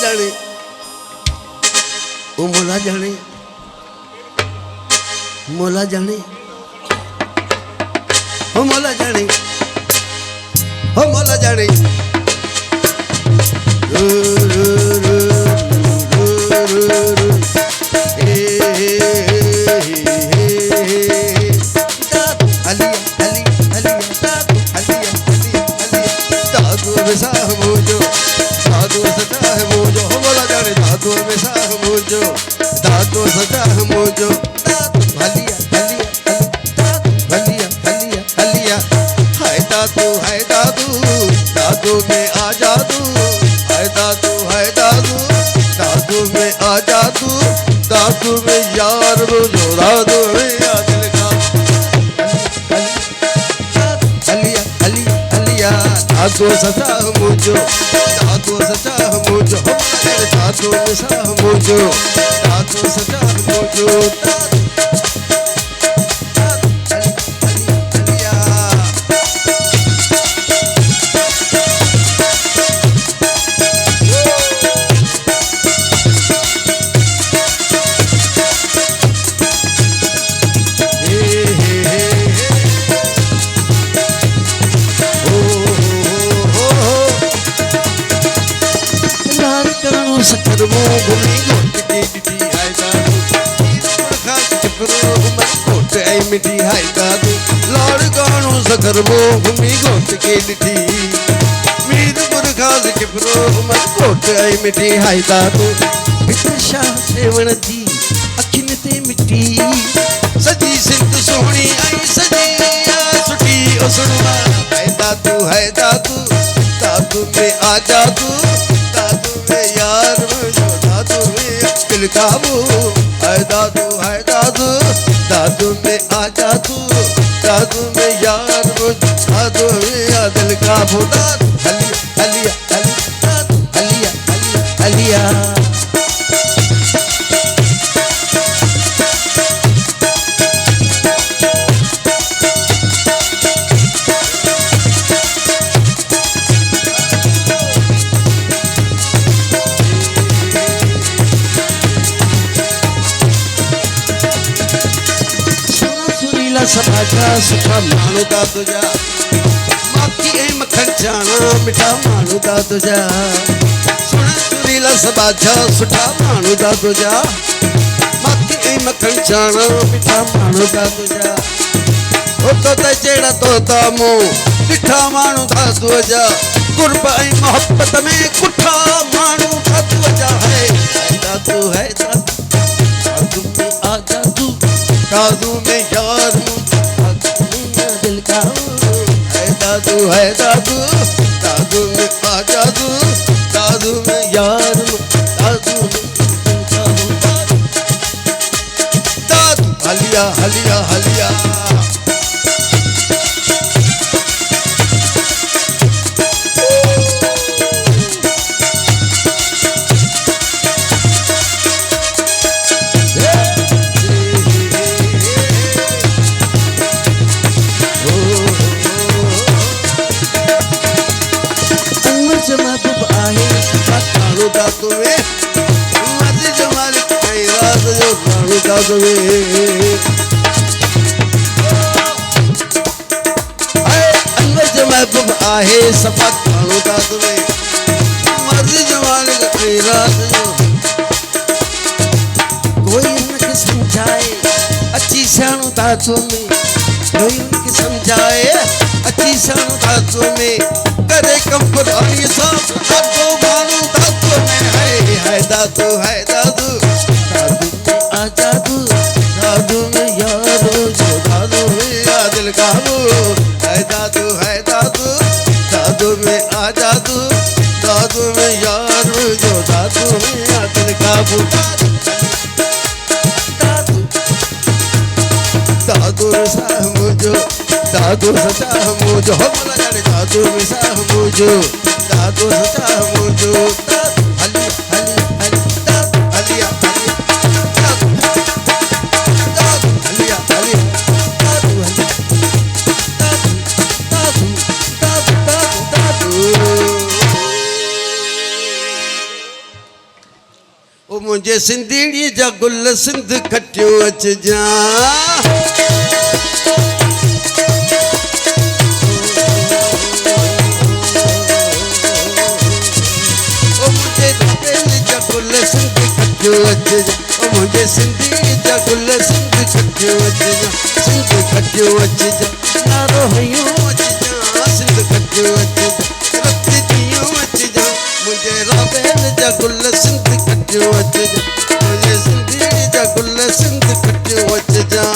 जाने ओ मोला जाने मोला जाने ओ मोला जाने ओ मोला जाने दादो सजा मोजो हलिया हलिया हलिया हलिया हलिया हाय दादू दादू में आ जादू हाय दादू दादू में आ जादू दादू में यार मोजो दादू में आ दिल का हलिया हलिया हलिया दादो सजा मोजो दादो सजा मोजो दादो सजा मोजो दादो सजा मोजो सकर मो घुमी गोटी हाय दादू आई मिठी हाय दादू लाड़ गानो सकर मो घुमी गोट के डिठी मीर बुरखाज के प्रो मन कोट आई मिठी हाय दादू बितशा सेवण जी अखिन ते मिठी सजी सिंध सोहणी आई सजी सुठी ओ सुणवा हाय दादू दादू में आ जादू दादू में यार दादू में दिल काबू हाय दादू दादू में आ जादू दादू में यार दादू में दिल काबू हलिया हलिया हलिया हलिया हलिया सभाजा सुठा मानू दा तुझा माखी ऐ मखन जाना मिठा मानू दा तुझा सुना सुरीला सभाजा सुठा मानू दा तुझा माखी ऐ मखन जाना मिठा मानू दा तुझा ओ तो ते जेड़ा तोता मो मिठा मानू दा तुझा कुर्ब ऐ मोहब्बत में कुठा मानू दा तुझा है दादू दादू में आ जादू दादू में यार दिल का दादू दादू में आ जादू दादू में यार दादू दादू हलिया हलिया हलिया दादू मर्जी जमाल कई रात जो रानू दादू अनवर महबूब आहे सफात रानू दादू मर्जी जमाल कई रात जो कोई उनके समझाए अच्छी शानू दादू में कोई उनके समझाए अच्छी शानू दादू में करे कम पुरानी साफ दादू बानू दादू में है दादू दादू में आ जादू दादू में यार जो दादू में दिल काबू है दादू दादू में आ जादू दादू में यार जो दादू में दिल काबू दादू सा मुझो दादू सचा मुझो मला जाने दादू सा मुझो दादू सचा मुझो हली हली हली हलिया हलिया हलिया दादू दादू दादू दादू ओ मुझे सिंधीड़ी जा गुल सिंध खटियो अच जा ओ मुझे राबेल जा गुल सिंध खटियो अच जा ओ मुझे सिंधीड़ी जा गुल सिंध खटियो अच जा सिंध खटियो अच जा नारो हयो अच जा सिंध खटियो अच जा रत जियो अच जा मुझे राबेल जा गुल सिंध खटियो अच जा मुझे सिंधीड़ी जा गुल सिंध खटियो अच जा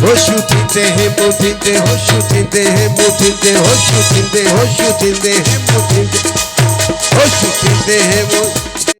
होशू थींदे हैं मोथींदे होशू थींदे हैं मोथींदे होशू थींदे हैं मोथींदे होशू थींदे हैं